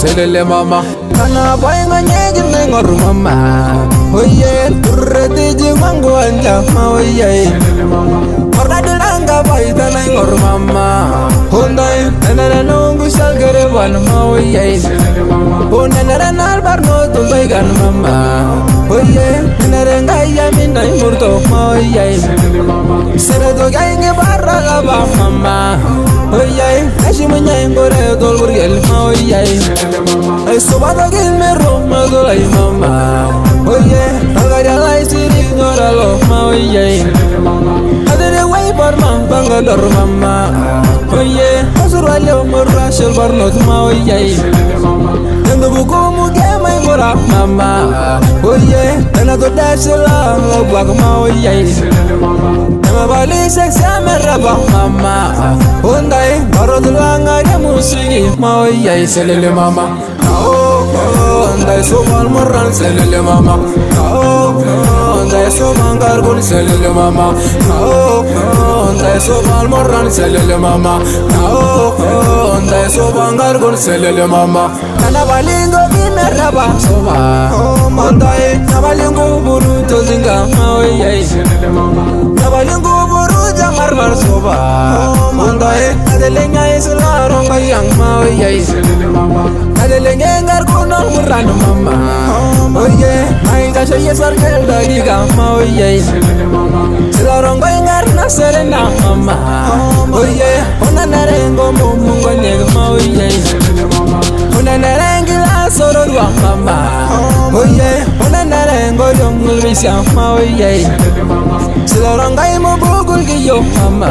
selele mama kana boy nganye ngor mama oye turrete jimango anja ma oye selele mama orda dilanga boy tana ngor mama hondai nana nungu salgere wan ma oye selele mama onana nal barno to gan mama oye nare ngaya minna murto ma oye selele mama sere do gainge barra ba mama oye ashimunya ngore dol burgel ma oye selele mama ay sobado gil me roma do ay mama oye agara lai siri ngoralo ma oye selele mama adere way barma bangador mama oye asurale umra shel barnot ma oye selele mama endo buko muge mai mora mama oye ena do dasela bag ma oye selele mama ema bali sex ameraba mama ondai barodulanga ya musigi ma oye selele mama ondai somal moran selele mama ondai somangar gol selele mama ondai somal moran selele mama ondai somangar gol selele mama ana balingo bimeraba soba ondai nabalingo buru tozinga ma oye selele mama nabalingo buru jamar bar soba ondai adelenya isla ronga yang ma oye selele mama adelenya ngar kuno muran mama oye ai ta sheye sarkel dagiga ma oye selele mama isla ronga ngar na serena mama oye ona narengo mumungo nyeg ma oye selele mama ona narengi la sororwa mama oye ona narengo yongul bisya ma oye selele mama isla ronga mo bugul giyo mama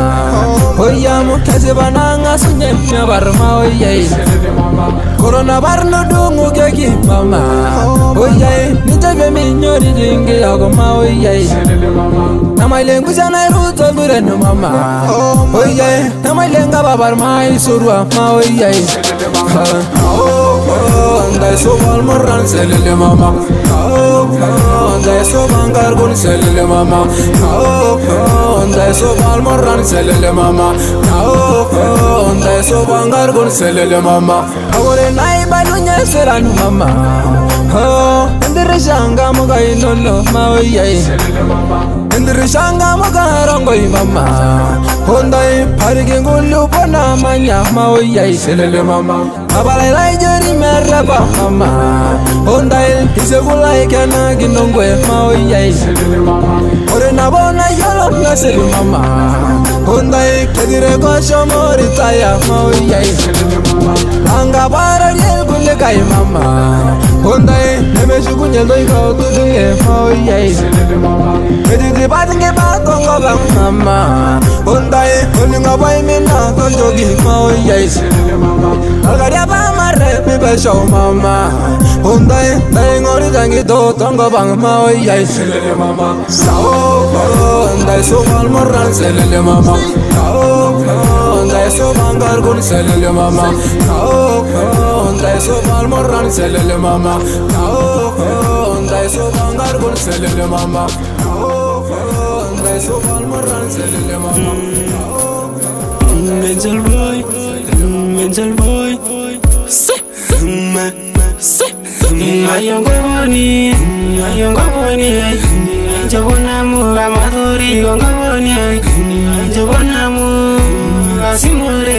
oye mo kazebananga sunye bar ma oye selele mama corona barno dungu gegi mama oye nitabe minyori dinge yago ma oye selele mama namailengu jana ruto bureno mama oye namailenga babar mai surwa ma oye selele mama ndai somal moran selele mama ndai somangar gun selele mama ndai somal moran selele mama ndai somangar gun selele mama agore nai balunya seran mama ndere shanga mugai nolo ma oye selele mama ndere shanga mugarongoi mama hondai parige ngulu bona manya ma oye selele mama abalai lai jori meraba mama hondai isegulai kana ginongwe ma oye selele mama ore na bona yolo nasel mama hondai kedire ko shomori taya ma oye selele mama anga bara yel gulle kai mama hondai nemeshu gunyel doi ka tudunge ma oye selele mama edidi batinge batongo ba mama hondai oninga boy minna konjogi ma oye selele mama algaria ba mare bibe show mama hondai dai ngori dangi do tongo bang ma oye selele mama sao hondai somal moran selele mama hondai somangar gun selele mama hondai somal moran selele mama hondai somangar gun selele mama hondai somal moran selele mama mental boy ayongo boni jabona mu amadori gongo boni jabona mu asimore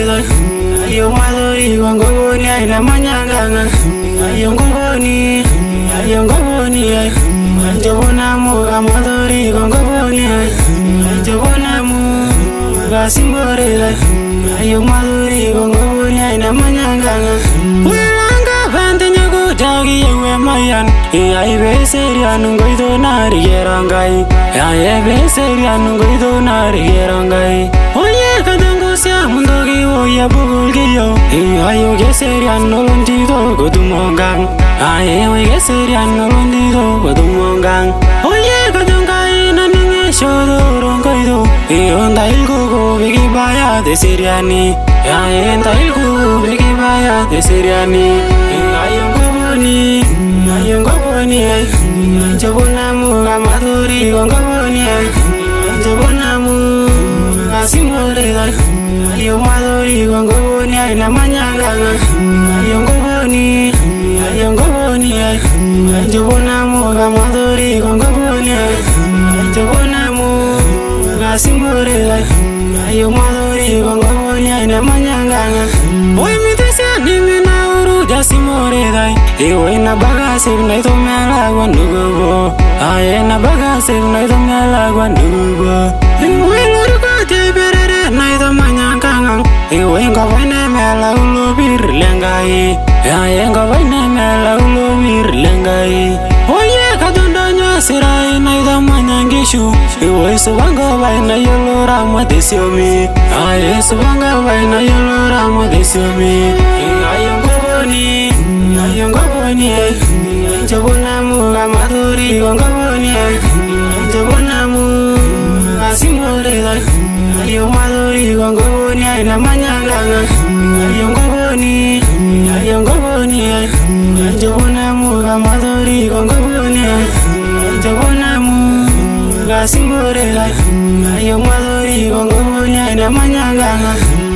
ayo madori gongo boni na manyanga ayongo boni jabona mu amadori gongo boni jabona mu asimore ayo madori gongo boni na manyanga Dagi yewe mayan, ai beserian ngoido nari gerangai, ai beserian ngoido nari gerangai. Oye kadongo sia mundogi oya bugulgiyo, ayo geserian nolondido godumongang, ai geserian nolondido godumongang. Oye kadongai naninge shodorong ngoido, onda ilgogo begi baya deseriani, ai onda ilgogo begi baya deseriani, ayongo boni jabona mu amadori gongo boni jabona mu asimore ayo madori gongo boni na manyanga ayongo boni Jabonamu kamadori kongobonia Jabonamu kasimore ayo madori kongobonia ina manyanganga Oi mitesya nimi na uru jasimore dai Ewe na bagase na ito mela kwa nugubo Aye na bagase na ito mela kwa nugubo Ewe lori kwa teberere na ito manyanganga Ewe ngabane mela ulubir lengai Aye ngabane mela ulubir lengai Oye kadondonyo sirai na ito manyangishu Ewe subanga bai na yolora matesiomi Aye subanga bai na yolora matesiomi Aye ngoboni Jabonamu kamadori kongobonia Jabonamu kasimore dai Ayo madori kongobonia ina manyanganga Ayo ngoboni Jabonamu kamadori kongobonia Jabonamu kasimore dai Ayo madori kongobonia ina manyanganga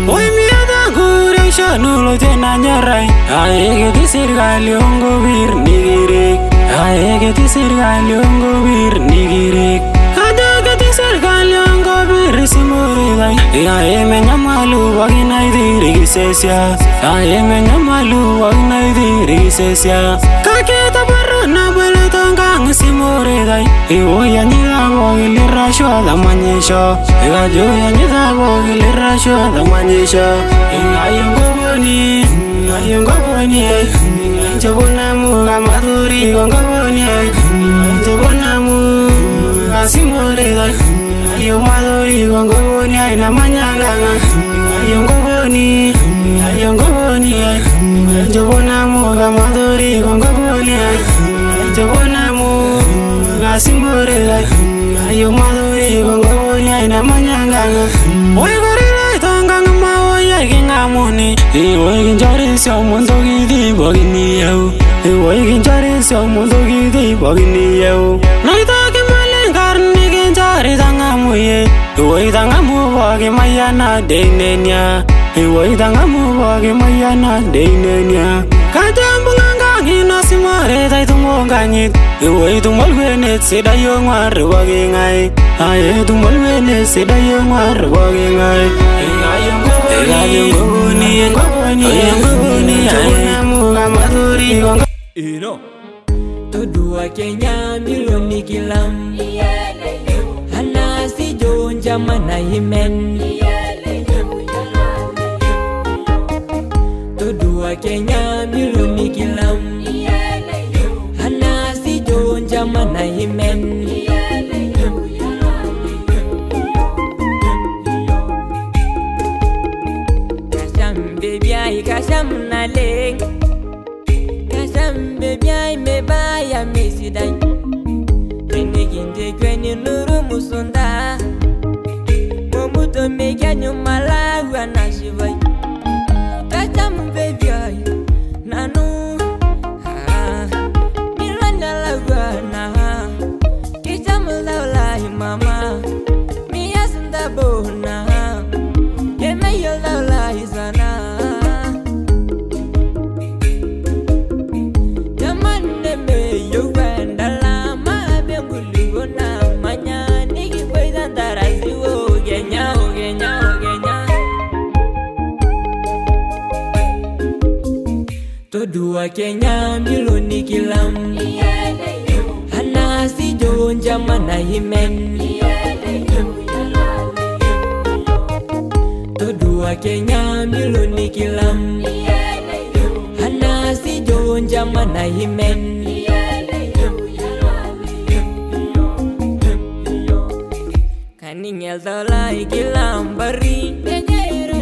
Oi miata kuresha nulo tena nyarai Aye geti sirgali ongo bir nigirik Aye geti sirgali ongo bir nigirik Kada geti sirgali ongo bir simore dai Aye menyamalu wagina idiri gisesya Aye menyamalu wagina idiri gisesya Kaketa barro na bale tongang simore dai Iwo ya nyida wogili rasho da manyesho Igajo ya nyida wogili rasho da manyesho Ayo ngoboni Jabonamu kamadori kongobonia Jabonamu kasimore dai Ayo madori kongobonia ina manyanganga Ayo ngoboni Jabonamu kamadori kongobonia Jabonamu kasimore dai Ayo madori kongobonia ina manyanganga Oy gorila tongang maoya kingamuni Iwoy kinjari syo mundo gidi bogini yau Iwoy kinjari syo mundo gidi bogini yau Naita kimalengar ni kinjari tangamuye Iwoy tangamu bogi mayana deinenya Iwoy tangamu bogi mayana deinenya Kajambungang ina simare dai tumonganyit Iwoy tumolwenet sida yongwar bogingai Aye tumolwenet sida yongwar bogingai Ayo ngoboni Jabonamu kamadori Ino Todua Kenya milioni kilam Hanasi jonja mana himen Todua Kenya milioni kilam Hanasi jonja mana himen Kasam naleng Kasam baby ay me baya mesiday Keneginde kweni nuru musunda Momuto meganyo malawa nashivay Kasam baby ay nanu Milana lawa na Kisam lawla mama Miyasunda bona Yemeyo lawla izana Todua Kenya milioni kilam Hanasi jonja mana himen Todua Kenya milioni kilam Hanasi jonja mana himen Kaningel dalai kilam bari Tejairo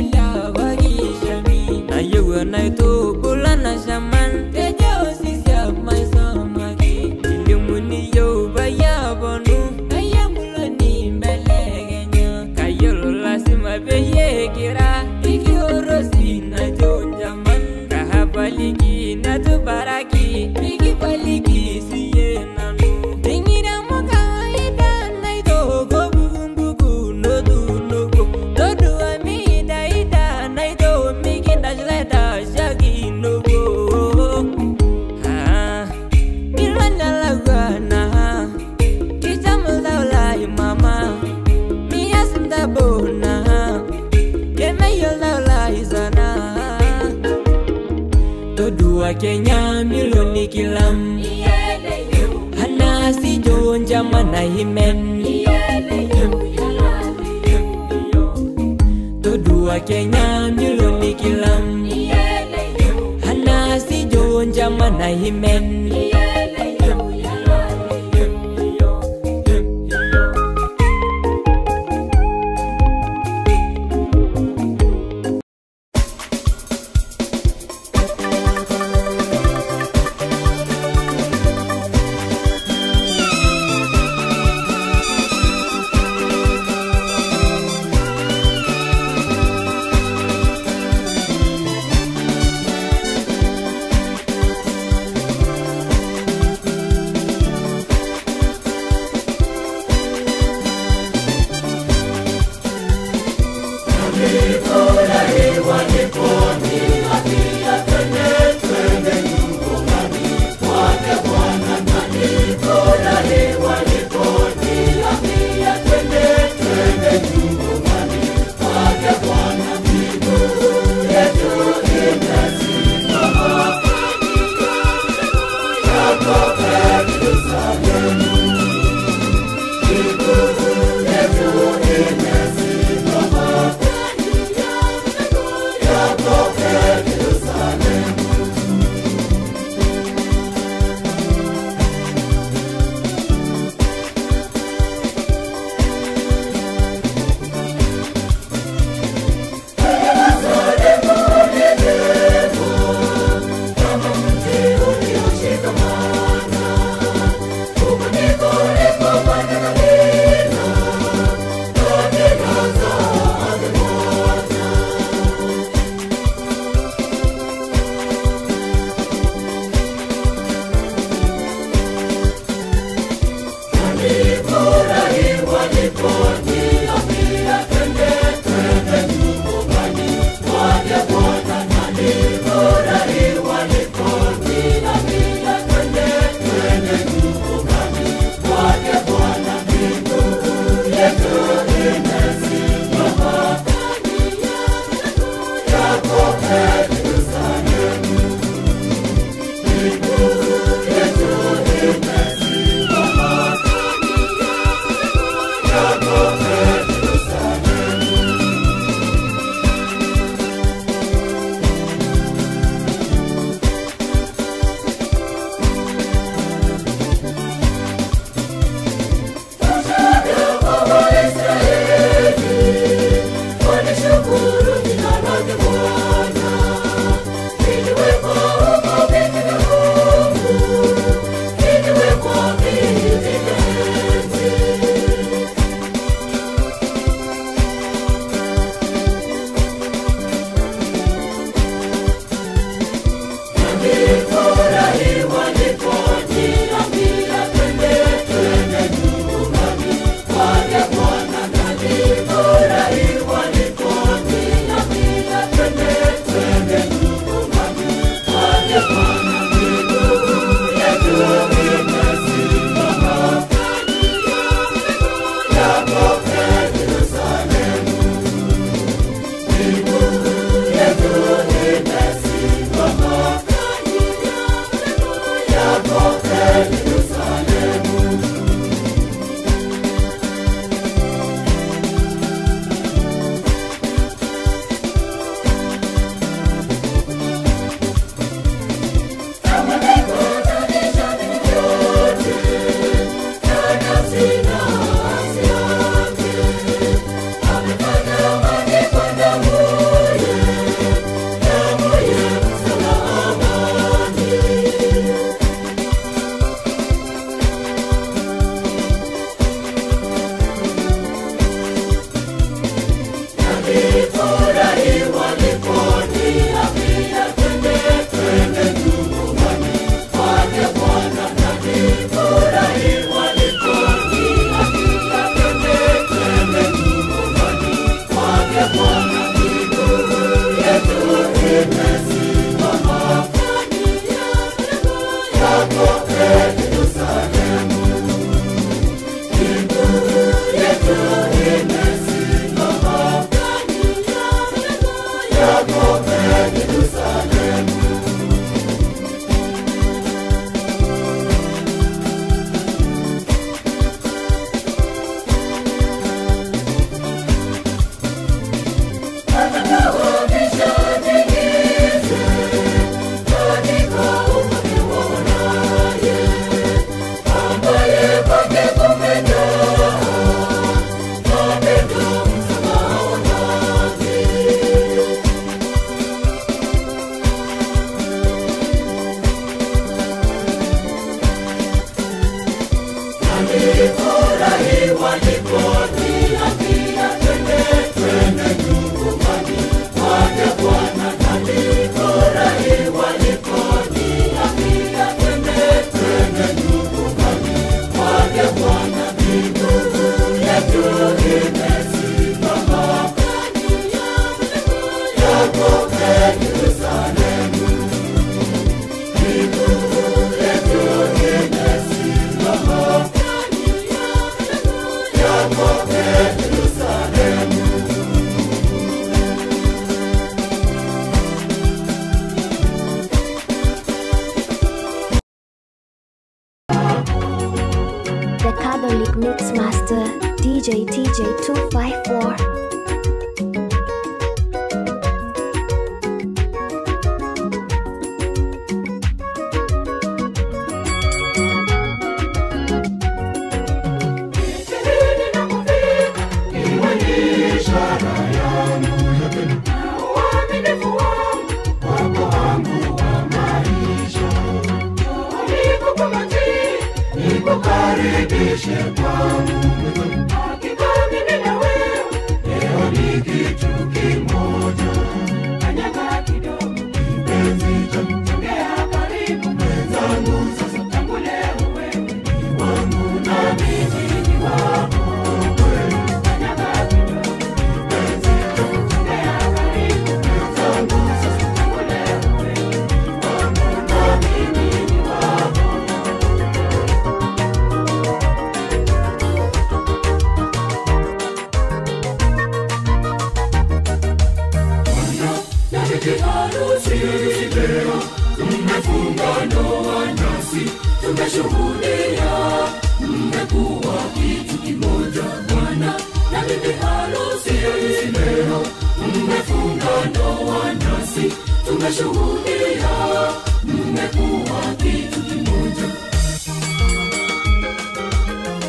bagi shami Ayo na itu bulan zaman Tejo sisa mai sama ki Ilimuni yo baya bonu Kaya mulani belegenya Kayo lolasi mabeye kira Iki horosi na jon zaman Kahabaliki na tu baraki Iki paliki siye nanu Tingira mo kawaida na ito Gobukumbuku no du no go Todo amida ida na ito Mikinda jleta shagi no go Kenya milioni kilam Hanasi jonja mana himen Tudua Kenya milioni kilam Hanasi jonja mana himen The Catholic Mixmaster, DJ TJ254.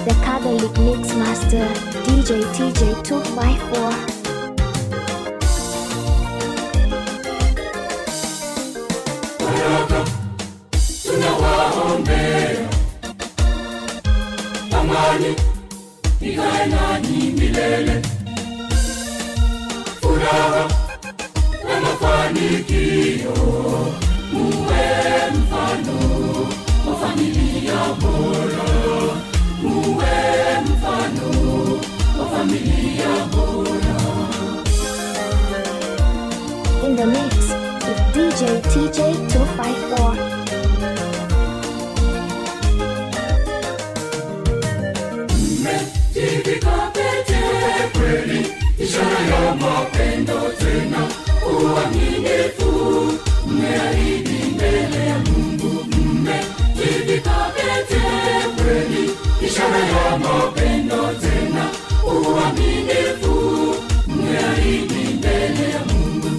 The Catholic Mixmaster, DJ TJ254. Amani, ikae nanyi milele. Furaha na mafanikio, muwe mfano wa familia bora. Muwe mfano wa familia bora. In the mix with DJ TJ254. Ishara ya mapendo tena uaminifu, mmeahidi mbele ya Mungu, mmejivika pete kweli. Ishara ya mapendo tena uaminifu, mmeahidi mbele ya Mungu.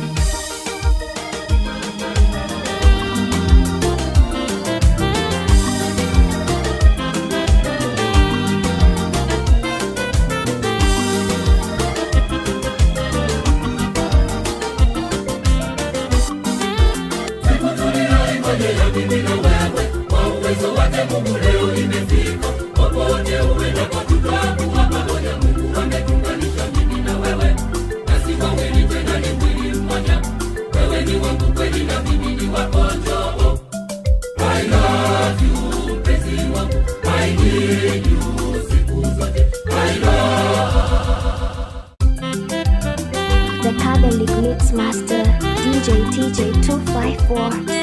Mimi na wewe, kwa uwezo wake Mungu leo imefika. Popote uendapo tutakuwa pamoja. Mungu ametuunganisha mimi na wewe, nasi wawili tena ni mwili mmoja. Wewe ni wangu kweli na mimi ni wako. Njoo, I love you mpenzi wangu, I need you siku zote. I love The Catholic Mixmaster, DJ TJ254.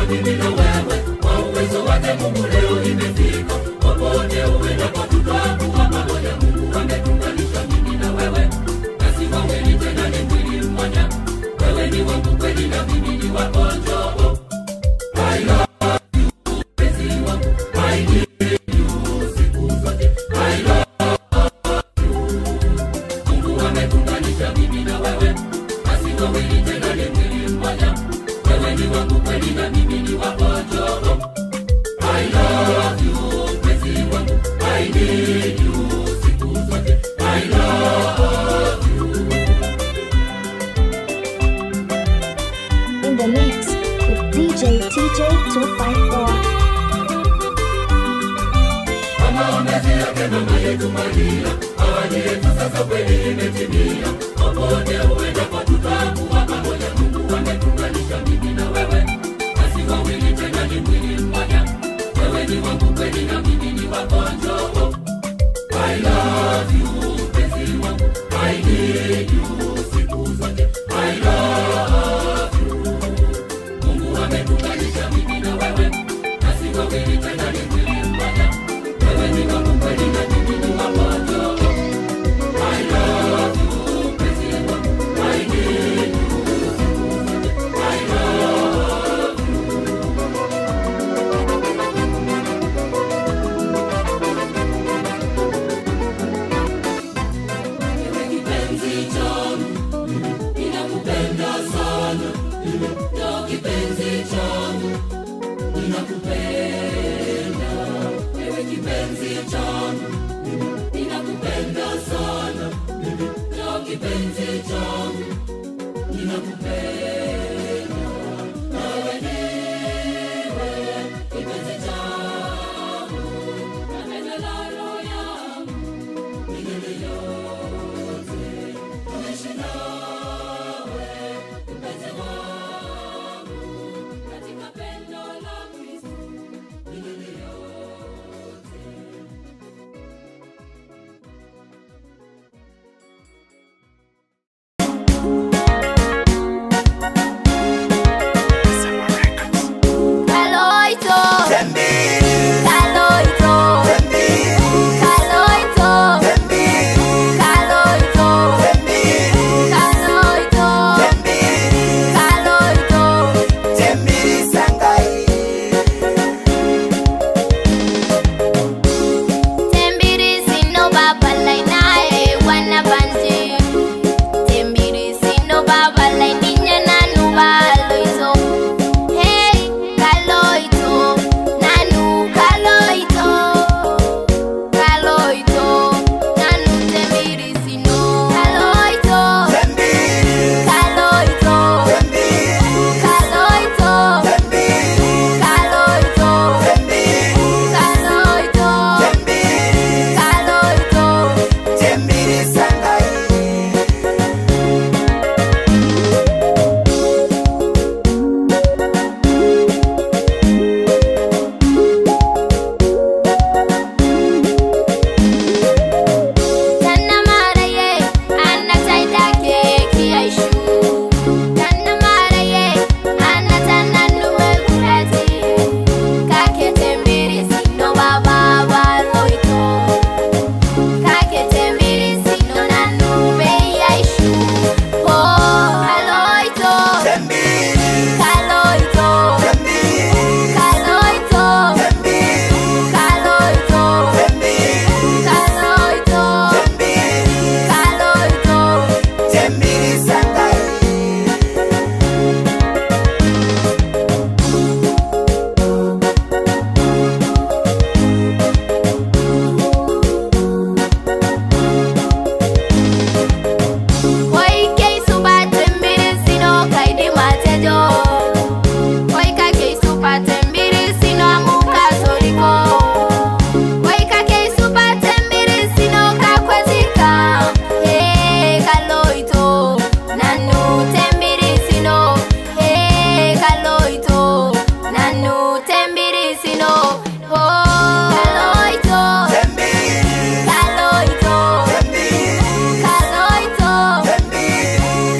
Mimi na wewe, kwa uwezo wake Mungu leo imefika. Popote uendapo tutakuwa pamoja. Mungu ametuunganisha mimi na wewe, nasi ametumalia, ahadi yetu sasa kweli imetimia. Popote uendapo tutakuwa pamoja, Mungu ametuunganisha mimi na wewe. Basi wawili tena ni mwili mmoja, wewe ni wangu kweli na mimi ni wako. Njoo, I love you mpenzi wangu, I need you siku zote, I love you. Mungu ametuunganisha mimi na wewe, basi wawili tena ni mwili mmoja, wewe ni wangu kweli na mimi ni wako. Njoo, I love you mpenzi wangu, I need you siku zote, I love you. Ewe kipenzi changu, ninakupenda sana. Ndio kipenzi changu, ninakupenda. Ewe kipenzi changu, ninakupenda sana. Ndio kipenzi changu, ninakupenda. Nawe ndiwe kipenzi changu, napenda la roho yangu milele yote. Nimeishi nawe mpenzi wangu, katika pendo la Kristo milele yote. Caloito, Caloito, Caloito, Caloito, Tembiri sino baba lai nae wana banji. Tembiri sino baba lai niña nanu baloito. Hey, Caloito, nanu Caloito, Caloito, nanu tembiri sino. Caloito, Caloito, Caloito, Caloito, Tana maraye, ana taidake kiaishu. Tana maraye, ana tana nuwe kurati. Kake tembiri sino baba baloito. Kake tembiri sino nanu beyaishu. Oh, Caloito, Caloito, Caloito, Caloito, Caloito, Caloito. Wai kei suba tembiri sino kaidi matejo. Wai ka kei suba tembiri sino amuka soriko. Wai ka kei suba tembiri sino kakwazika. Hey, Caloito, nanu tembiri sino. Hey, Caloito, nanu tembiri sino. Oh, Caloito, Caloito, Caloito,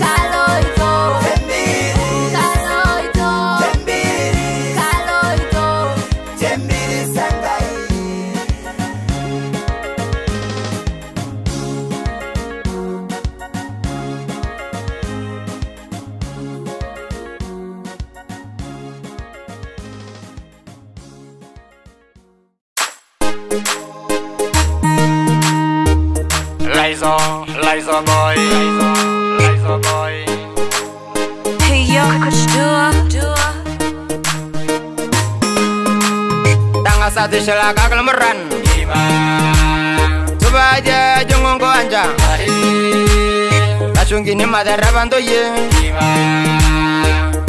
Caloito, Caloito, Caloito. Liza boy, Liza boy. Hey yo, coach Tanga satu selaka kelemeran. Coba aja jongongko anja. Langsung gini madara bantu ye.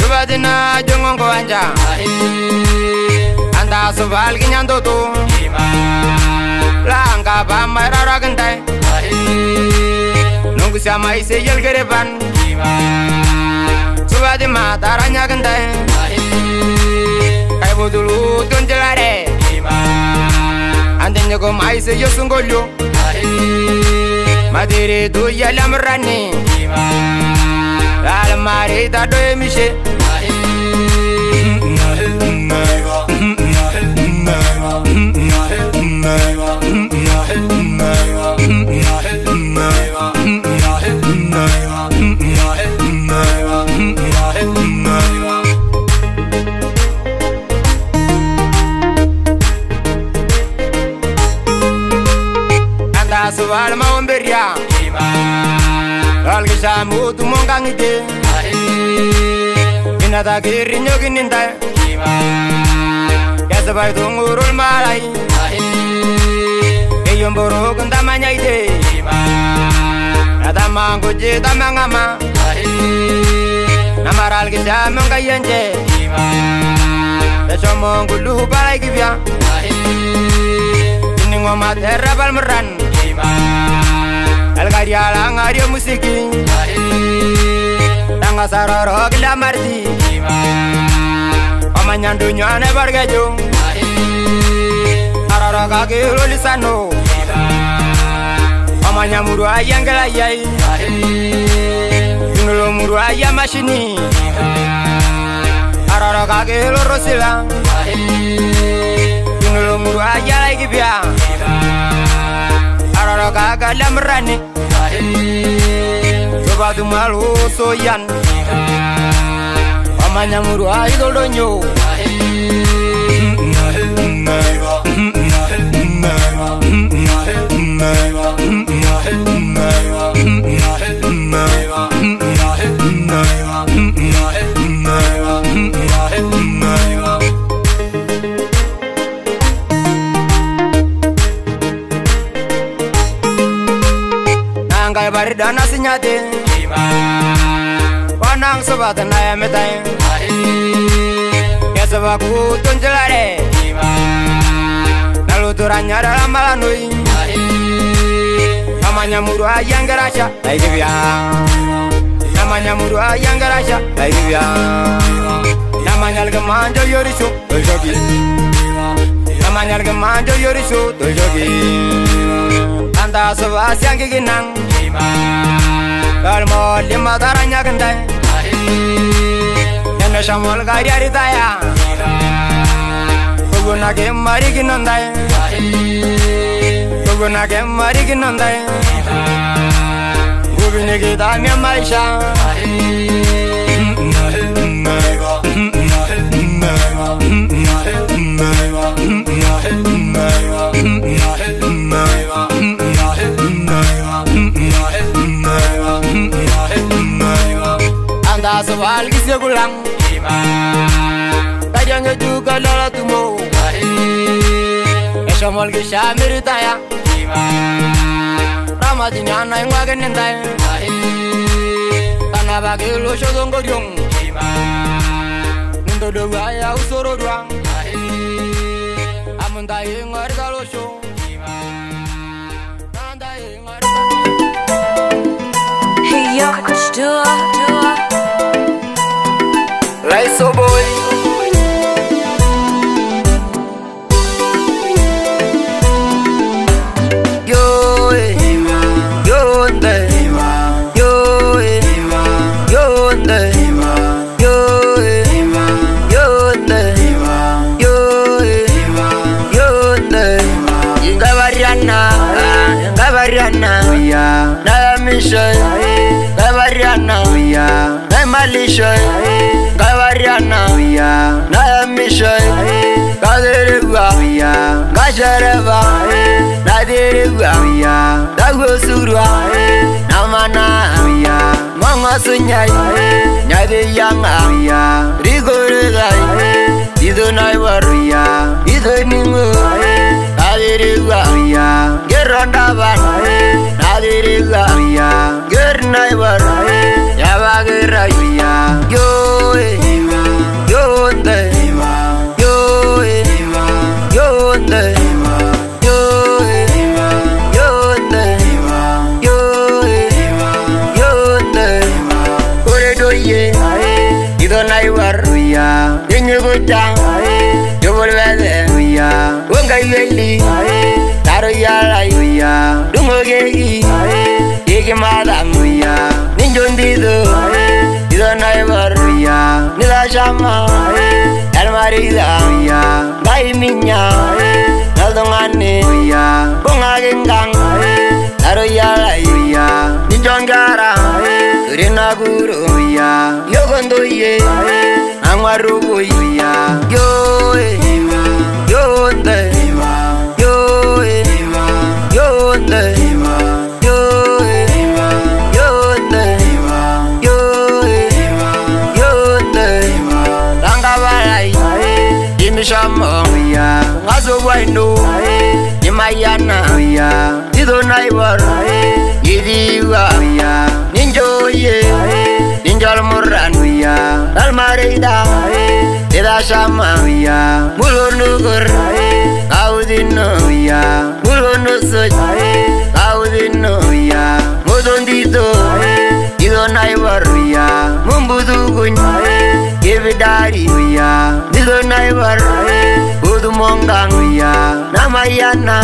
Coba dina jongongko anja. Anta sobal kinyanto tu. Langka ba marara gendai nunggu sama isi yel gereban coba di mataranya gendai kayak dulu tunjelare antinya kau mai se yo sunggolyo madiri tu ya lamrani almari ta do emishe anda subal maumberia algisha mutu mongangite inata kirinyo kininta yasabai tungurul malai yomboro kuntamanya ide natama ngoje tamangama namaral kisha mongayanje tasomo ngulu balai kibya ningo matera balmeran algaria ngario musiki tanga saroro glamarti amanyandunya ne bargajo arara kage lolisano amanya muru ayangala yai ngolo muru ayamashini arara kage lorosila ngolo muru ayala kibya arara kaga lamrani coba tu malu soyan amanya muru ayidolonyo nangkai baridana sinyate panang sobat naya metai ya sebaku tunjelare lalu turanya dalam malanui namanya muru ayang gerasya lagi biang namanya muru ayang gerasya lagi biang namanya gemanjo yorisu tojogi namanya gemanjo yorisu tojogi anta sebas yang giginang kalmo lima taranya gendai yang nasamol gari taya guna ke mari ginondai guna ke mari ginondai gubine kita mi maisha anda soal kisah gulang kajang juga lala tumo esomol kisah meritaya ramadinya naik wagen nentai tanah bagi lo sodong gojong nendo doa ya usoro doang amun tai ngari kalau show Hey yo, coach Dua. Raiso boy yo yonde yo yonde yo yonde yo yonde ingabariana ya na mishe ingabariana ya na malishe Gavariana, na mishe, gadereva, gajareva, nadereva, dagosura, namana, mama sunyai, nyade yanga, rigorega, idonai waria, idoningo, nadereva, gerondavan, nadereva, gernai waria, yavagera, yo. Yonde, yo, yonde, yo, jang yo volvede ya wonga yeli taro yala ya dungo gegi ege madam ya ninjondido ido naibar ya nila shama almarida ya bai minya naldongane ya bonga gengang taro yala ya ninjongara Rina guru ya, yo gondo ye, amarubo ya, yo yo nde, yo yo nde, yo yo nde, yo nde, langa balai, imishamo ya, ngazo waino, imayana ya, ido naibar, idiwa ya. Ninjoye, ninjal moran ya, almarida, ida shama ya, mulonugur, audino ya, mulonusoj, audino ya, mudondito, ido naibar ya, mumbudugun, yevidari ya, ido naibar, udumongang ya, namayana,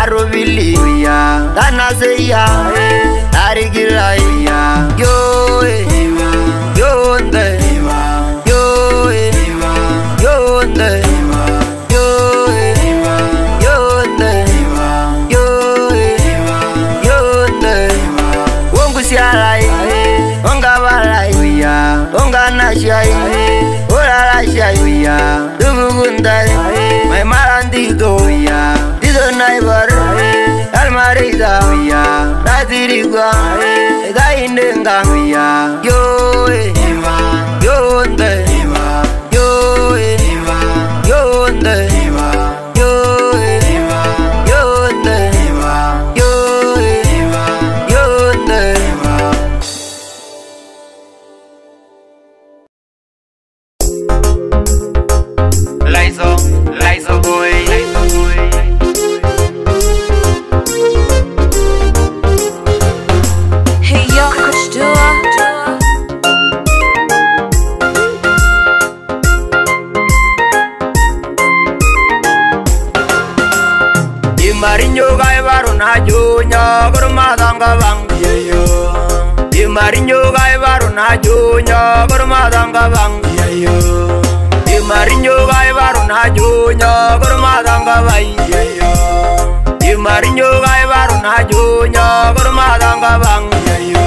arubili ya, tanaseya. Arigila ya yo yo nde yo yo nde yo yo nde yo nde wongu sialai wonga balai ya wonga nashai ora lashai ya dubugundai mai marandido ya dido naibar almarida ya nadirigwa dainenga ya yo yo nde yo yo nde yo yo nde yo yo nde Lizo boy Marinho gai varuna junya gurmadanga bang yeyo Marinho gai varuna junya gurmadanga bang yeyo Marinho gai varuna junya gurmadanga bai yeyo Marinho gai varuna junya gurmadanga bang yeyo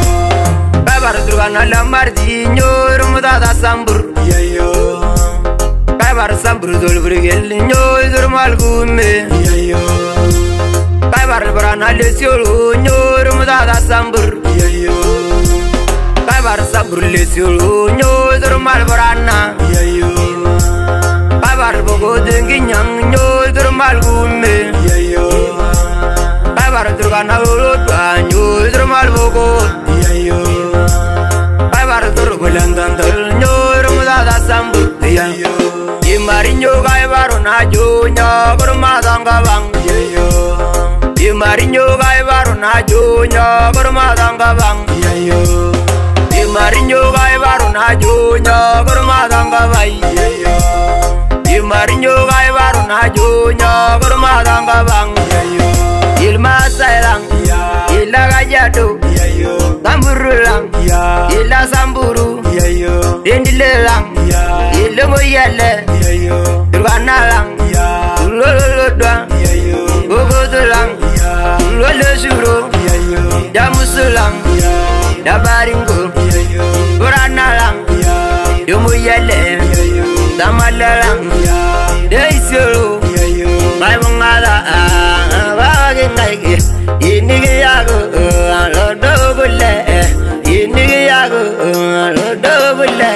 Babar durgana lamardinho rumada sambur yeyo Babar sambur dolbrigel nyo durmal gume yeyo Babar brana lesiolo nyoro mudada sambur yeyo Babar sambur lesiolo nyoro mal brana yeyo Babar bogo dengi nyang nyoro mal gume yeyo Babar durgana lolo twa nyoro mal bogo yeyo Babar durgulandandal nyoro mudada sambur yeyo Marinho gai varuna junya gurmadanga bang yeyo Marinho gai varuna junya gurmadanga bang yeyo Marinho gai varuna junya gurmadanga bai yeyo Marinho gai varuna junya gurmadanga bang yeyo Ilma sailang ila gajado yeyo Tamburulang ila samburu yeyo Dendilelang ila moyale yeyo Durganalang lolodwa yeyo Gogodulang lolosuro yeyo Jamusulang dabaringo yeyo Buranalang yomoyale yeyo Damalalang deisoro yeyo Maimungala wage naige inigi yago lodobule inigi yago lodobule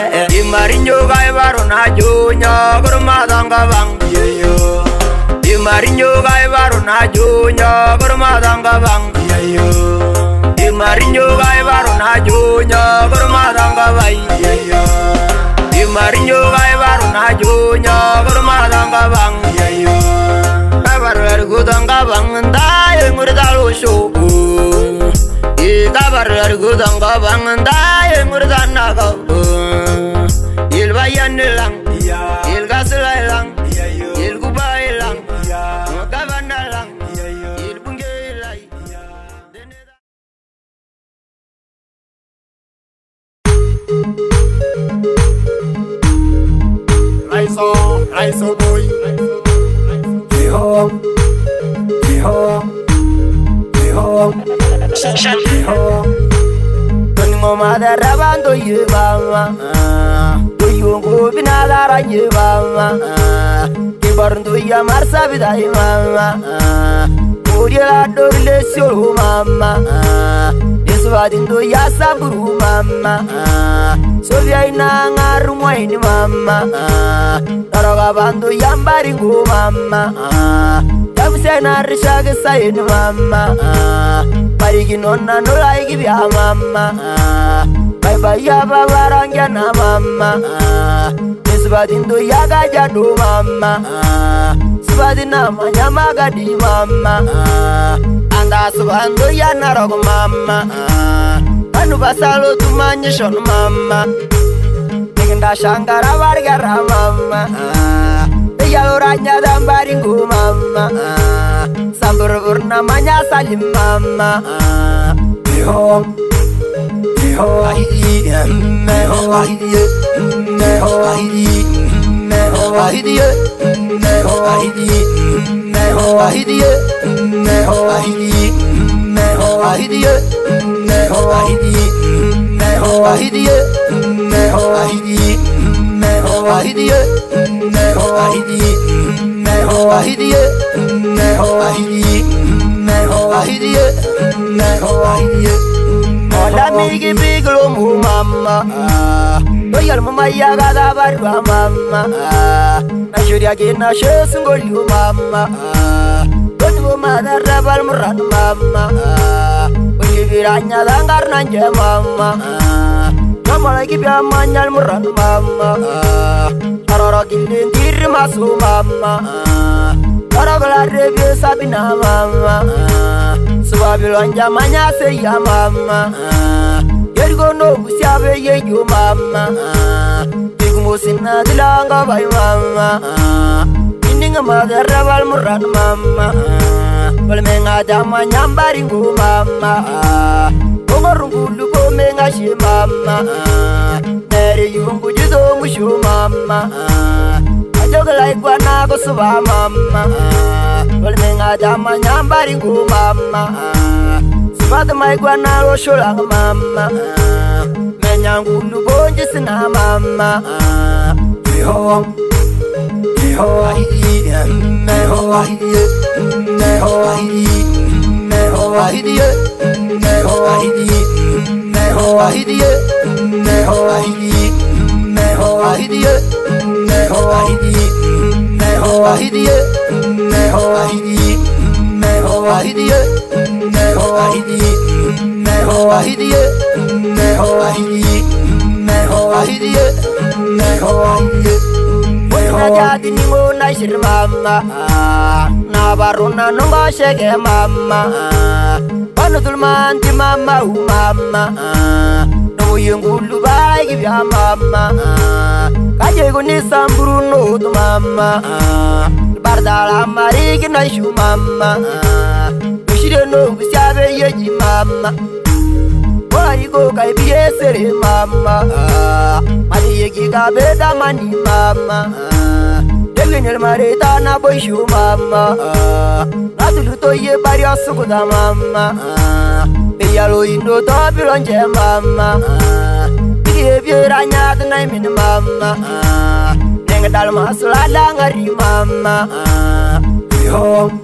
Marinho gai varuna junya gurmadanga bang yeyo Marinho gai varuna junya gurmadanga bang yeyo Marinho gai varuna junya gurmadanga bai yeyo Marinho gai varuna junya gurmadanga bang yeyo Kabar gudanga bang ndai ngurdalo shoku kabar gudanga bang ndai ngurdana ga ilwayan lang Raiso boy. Home. Mother Rabando Yevama, do you go Binadara Yevama? Giborn to Yamarsa Vida Mama, Udia Dorlesio Mama, this was into Yasaburu Mama, Soviana Rumain Mama, Tarabando Yambaringo Mama, Yamsena Rishaga Sain Mama. Pariginona no like ya mama. Bye bye ya babarangana mama. Nisbadindo yaga jadu mama. Sibadina manyamaga di mama. Anda subando ya narog mama. Anu basalo tu manyishon mama. Niginda shangara vargara mama. Yaloranya dambaringu mama. Sambur namanya Salim mama. Home. Ola migi biglo mu mama. Doyal mama ya gada barwa mama. Na juria gina shesungolu mama. Dodu mama rabal muran mama. Ulibiranya dangar nanje mama. Mama lagi biama nyal muran mama. Arara gilin dir masu mama. Aragala rebe sabina mama. Subabilon jamanya se ya mama. Yergo no busiabe yeju mama. Digmusina dilanga bay mama. Indinga madarabal muran mama. Balmenga jamanya baringu mama. Omorungulu ko menga shi mama. Nere yungu jido mushu mama. Ajogala ikwana ko suba mama. Balmenga jamanya baringu mama. Subata maikwana lo shola mama. Menyangulu bonje sina mama. Home. Jadi ni muna shir mama. Na baruna nungo shege mama. Panutul manti mama u mama. No yungulu bagi ya mama. Kaje guni samburu no tu mama. Bardala mari gina shu mama. Bishire no bisyabe yeji mama. Wari go kai biye sere mama. Mani yegi ga beda mani mama. Devinel marita na boishu mama. Natulu to ye bari asukuda mama. Beyalo indo to bilonje mama. Biye biera nyat na min mama. Nenga dal masula langari mama. Home.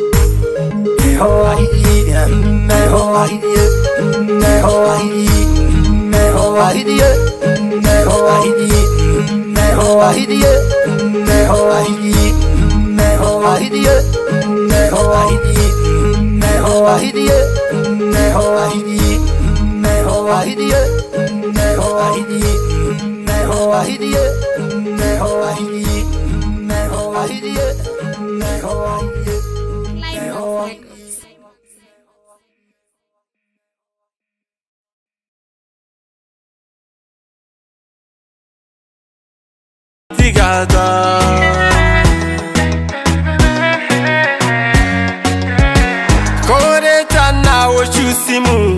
Koreta na wo chusimu.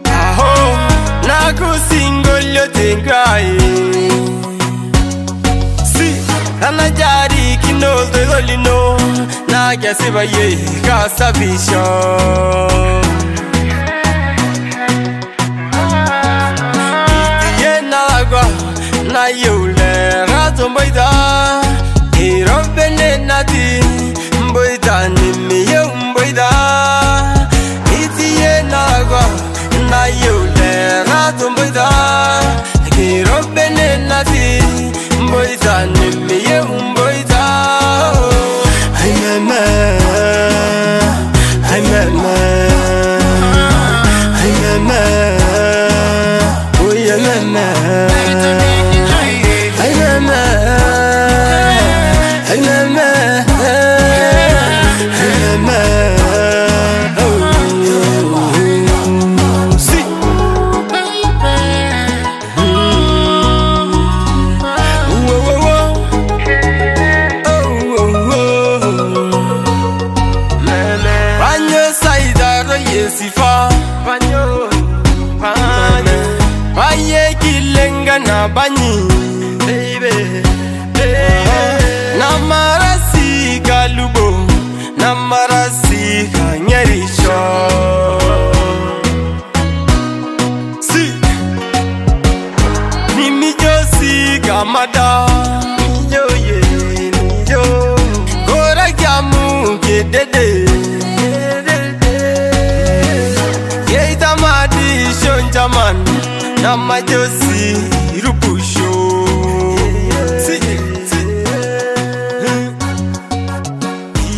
Aho na kusingo le tengai si anajari kino de golino na kya se baye ka sabisho na yule rato mbaita irobene nati mbaita nimi yo mbaita itiye nagwa na yule rato mbaita irobene nati mbaita nimi yo mbaita ay mama ay mama ay mama oh yeah mama Bani baby namarasi kalubo namarasi kanyarisho si nimi josi kamada yo ye yo gora jamu kedede ye tamadi shonjaman namajosi rupusho si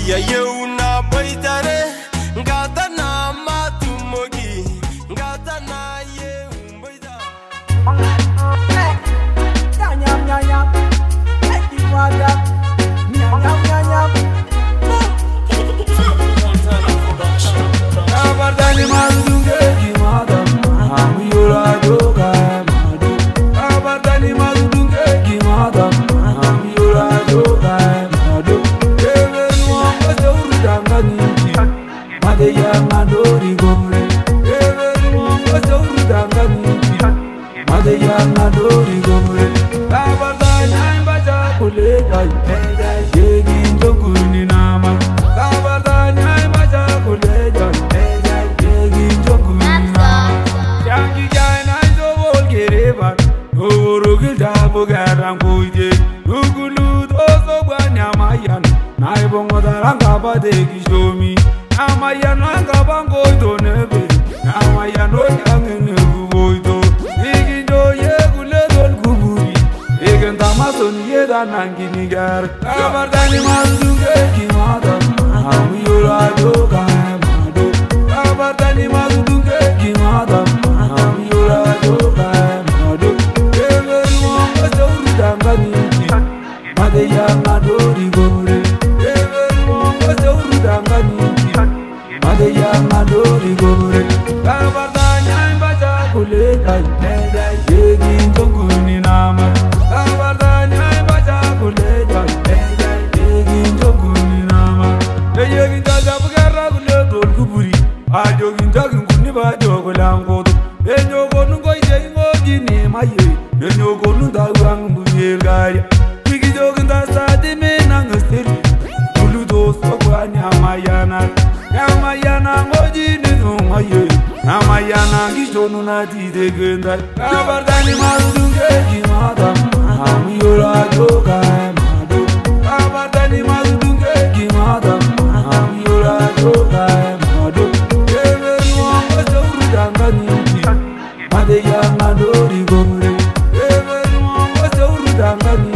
ya yeuna baitare ngata na matumogi ngata na yeumbaita nyam nyam nyam wada nyam nyam nyam abardani mazunge kimada amiyura doga Nanginigar abardani mazunge kimada amiyura doga mado abardani mazunge kimada amiyura doga mado evermo azuru dangani madeya ngadori gore evermo azuru dangani madeya ngadori gore abardani ambaja kuleka neda yegi ngonguni nama abardani abardani mazunge kimada amiyura doga mado abardani mazunge kimada amiyura doga mado evermo azuru dangani madeya ngadori gore evermo azuru dangani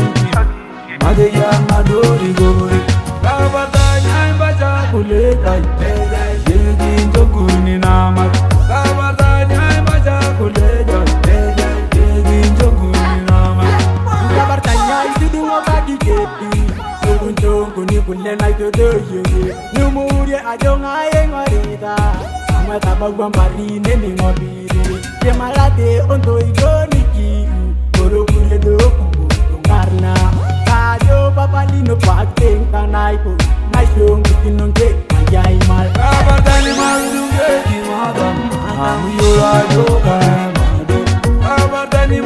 madeya ngadori gore abardani ambaja kuleka yegi njoguni nama abardani ambaja kuleka yegi njoguni nama abartanya idungo badiketi unjongo ni kunena itodoye numuri ajonga engorita amata bagwa marine ni ngobiri kemalade ondo igoniki korokule doku karna kajo papalino pakeng kanaipo naishongi kinonge mayai mal abardani mazunge kimada amiyura doga mado abardani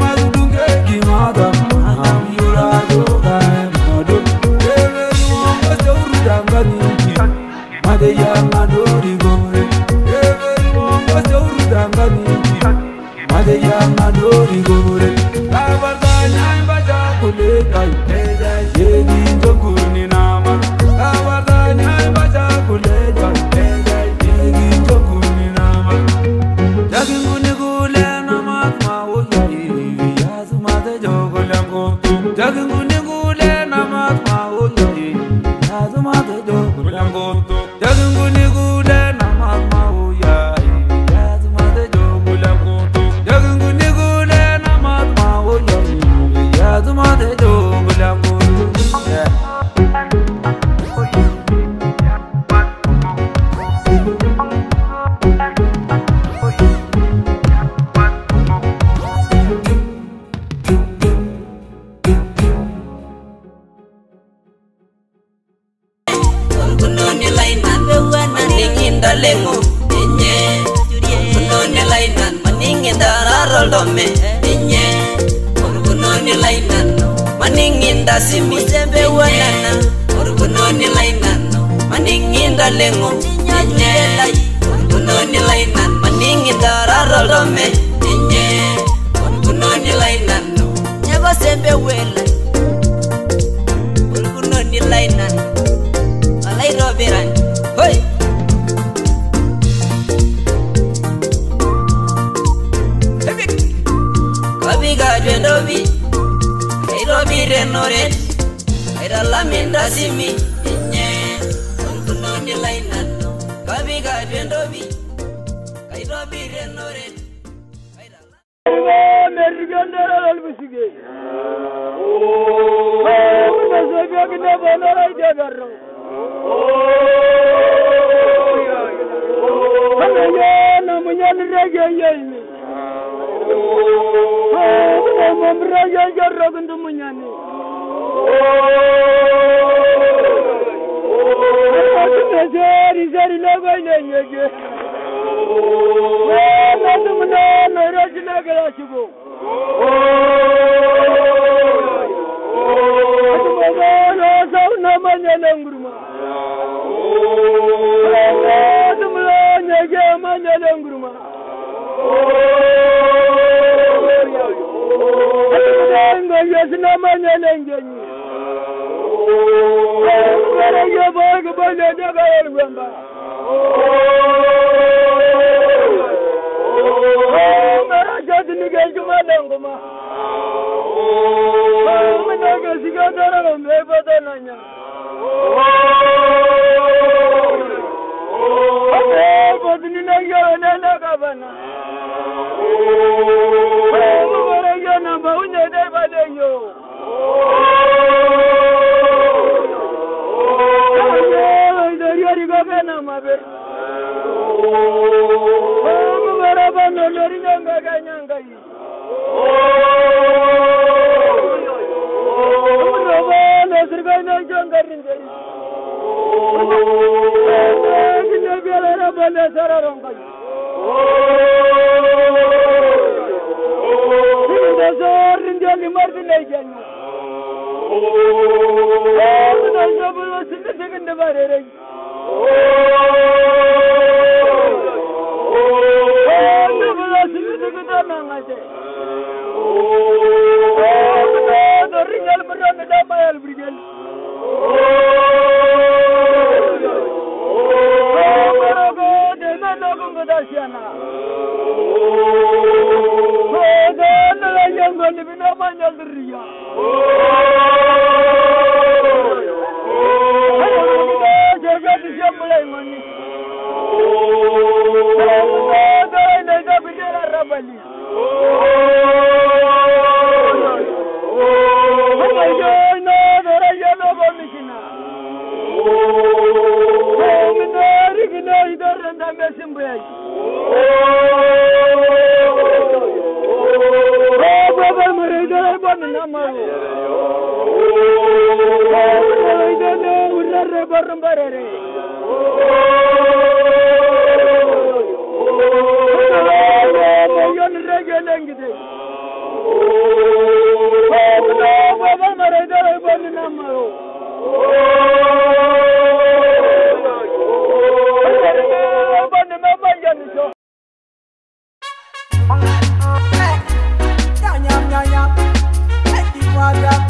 madam.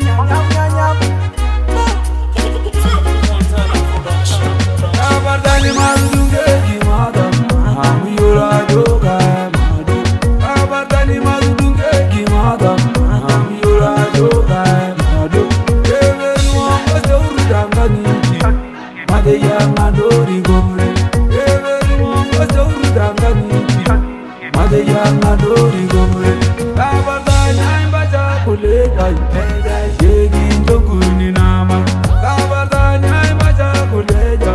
Nyam nyam nyam. Abardani mazunge ki madam. Amiyora joga madu. Abardani mazunge ki madam. Amiyora joga madu. Every one was over dangani. Madeya madori gore. Every one was over dangani. Madeya madori gore. Abardani baja kuleka. Yegi ndoguni nama. Abardani baja kuleka.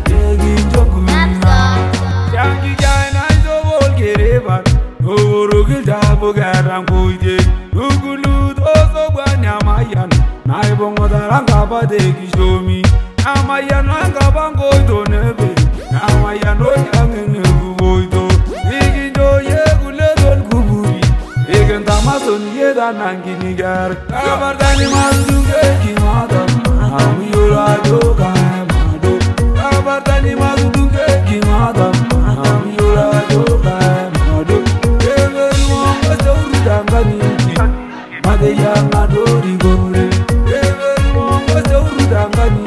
Yegi ndoguni nama. Yangi jana izo volgereva. Orogi jabo garang kuje. Ugulu tozo banya mayan. Naibongo daranga badegi shomi. Namayan anga bango do nebe. Namayan oyang nguboito. Iginjo ye gule don kuburi. Igen tamason ye danangi nigar. Abardani mazunge ki madam. Amiyora joga mado. Abardani mazunge ki madam. Amiyora joga mado. Everyone was over dangani. Madeya madori gore. Everyone was over dangani.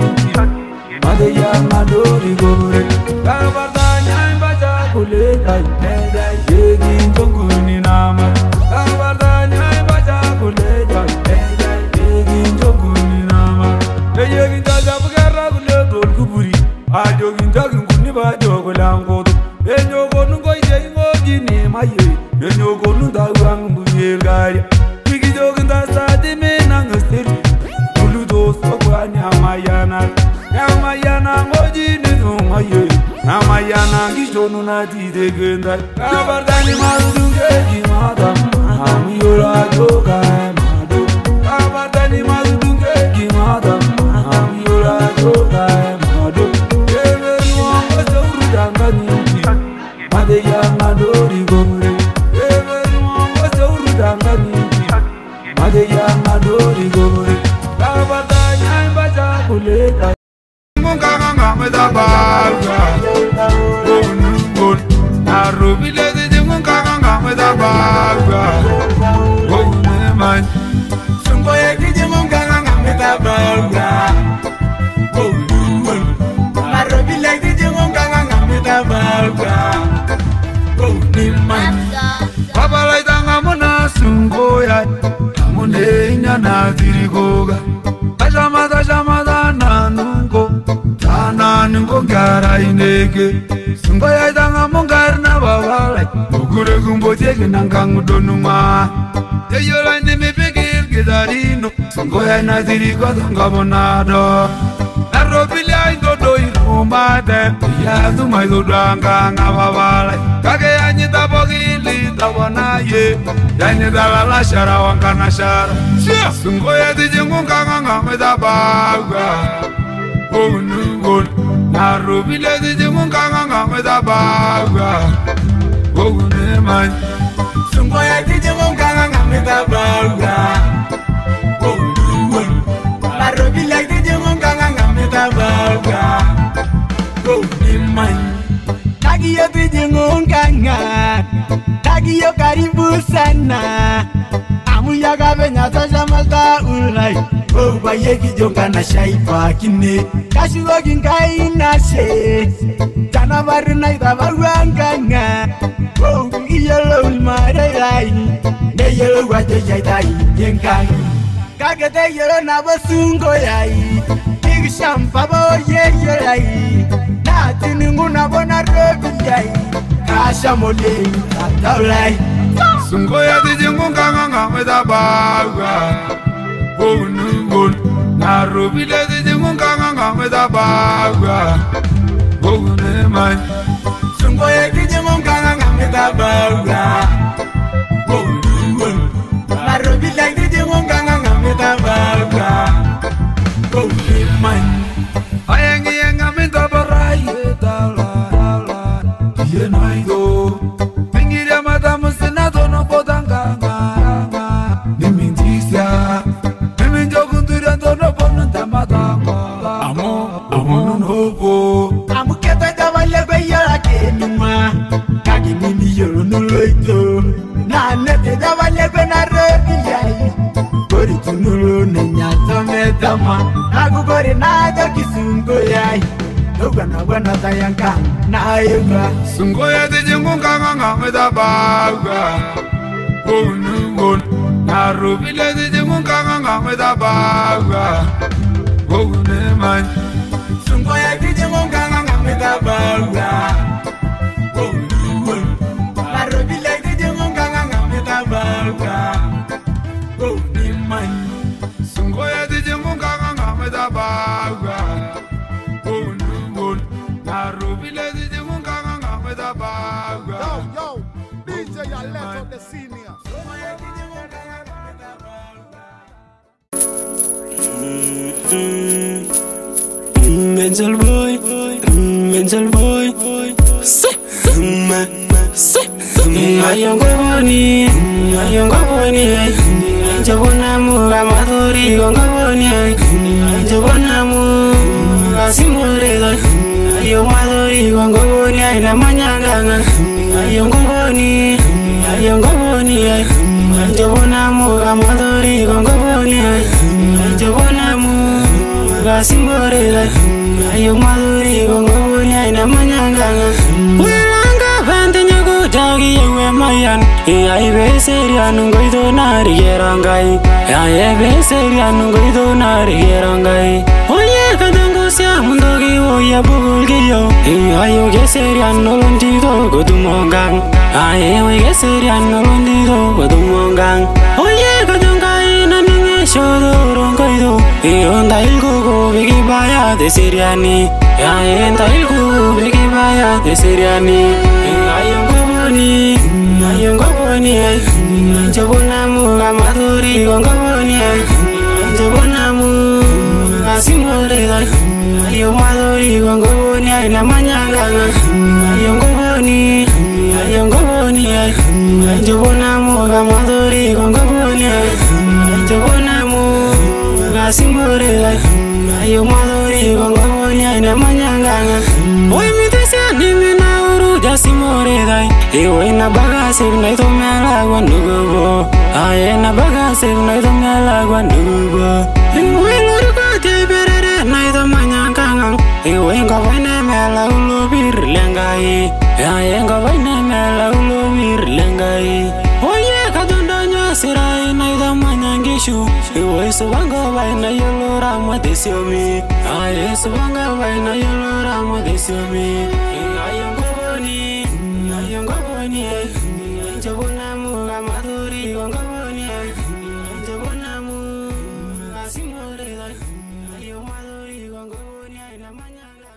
Madeya madori gore. Abardani baja kuleka. Yegi njonguni nama. Abardani baja kuleka. Yegi njonguni nama. Yegi jaja bugara kule dol kuburi. Ajo ginjagi nguni bajo kulangodo. Enyo gonu ngoi jei ngoji ni maye. Enyo gonu dawang bunye gaya. Pigi joginda sadi mena ngesteri. Ulu dos okwani amayana. Amayana ngoji ni maye. Amayana gishonu na tide genda. Abardani mazunge ki madam. Amiyora joga madu. Abardani mazunge ki madam. Amiyora joga madu. Everyone was over dangani. Madeya madori gore. Everyone was over dangani. Madeya madori gore. Abardani baja kuleka. Munganga medabaga. Gonun arubile de munganga medabaga. Goneman. Sungoye kije munganga medabaga. Gonun arubile kije munganga medabaga. Goneman. Babala idanga mona sungoya. Mune nyana dirigoga. Ajamada nanungo. Tananungo gara ineke. Sungoya idanga mungar na babala. Mugure gumbo tege nangangu donuma. Yeyola neme pegir gidarino. Sungoya na dirigoga ngabonado. Arobile idodo irumade. Ya dumai dodanga ngababala. Kage anyi tabogili tabonaye. Yani dalala shara wankana shara. Sungoya dijingu nganga medabaga. Gonun arobile dijingu nganga medabaga. Goneman. Sungoya dijingu nganga medabaga. Gonun arobile dijingu nganga medabaga. Goneman. Tagiyo dijingu nganga. Tagiyo karibu sana. Amuyaga benya tajamalta ulai. Baye kijonga na shaipa kine. Kashuwa ginkai na she. Jana barina itabarwanganga. Yellow marai. Ne yellow waje jaitai yenkai. Kagete yellow na basungo yai. Big shampabo yeyai. Na tiningu na bona robilai. Kasha mole taulai. Sungoya dijingu nganga medabaga. Gonun arubile dijingu nganga medabaga. Goneman. Sungoya dijingu nganga medabaga. Gonun arubile dijingu nganga medabaga. Goneman. Ayengi yenga medabarai dala. Yenaido. Pingira madamu senado no podanga. Nimindisia. Amo novo. Amuketa jawale beya kenuma. Kagi mimi yoro nuloito. Na nete jawale bena rebi yai. buena tayanga naimba Sungoya de jingunga nganga medabaga Gunungun Narubile de jingunga nganga medabaga Guneman Sungoya de jingunga nganga medabaga Gunungun Narubile de jingunga nganga medabaga Guneman Sungoya de jingunga nganga medabaga Gunungun Narubile de jingunga nganga medabaga Yo, DJ Alex the senior. Mental boy, mental boy. Ayong kaboni, ayong kaboni. Jabona mu amadori ayong kaboni. Jabona mu asimore. Ayong madori ayong kaboni ay namanyanga. Ayong kaboni, ayong kaboni. Jabona mu amadori ayong kaboni. Jabona mu asimore. Ayong madori ayong kaboni ay namanyanga. Dagi yewe mayan, ai be serian ngoido nari gerangai, ai be serian ngoido nari gerangai. Oye kadongo sia mundogi oya bugulgiyo, ayo ge serian nolondido godumongang, ai we ge serian nolondido godumongang. Oye kadongai naninge shodo ngoido, onda ilgo begi baya de seriani, ai onda ilgo begi baya de seriani, ayo ayong kaboni, jabona mu amadori ayong kaboni, jabona mu asimore, ayong madori ayong kaboni ay namanyanga, ayong kaboni, jabona mu amadori ayong kaboni, jabona mu asimore, ayong madori ayong kaboni ay namanyanga. Oy mi desani mi na uru jasimore dai. Ewe na bagase na ito mela guanugo. Aye na bagase na ito mela guanugo. Ewe lori ko te berere na ito manyangang. Ewe nga vane mela ulo bir lengai. Aye nga vane mela ulo bir lengai. Oye kadondanya sirai na ito manyangishu. Ewe subanga vai na yolo ramo desiomi. Aye subanga vai na yolo ramo desiomi. Ayong kaboni, ayong kaboni. Jabona mu amadori ayong kaboni. Jabona mu asimore. Ayong madori ayong kaboni ay namanyanga.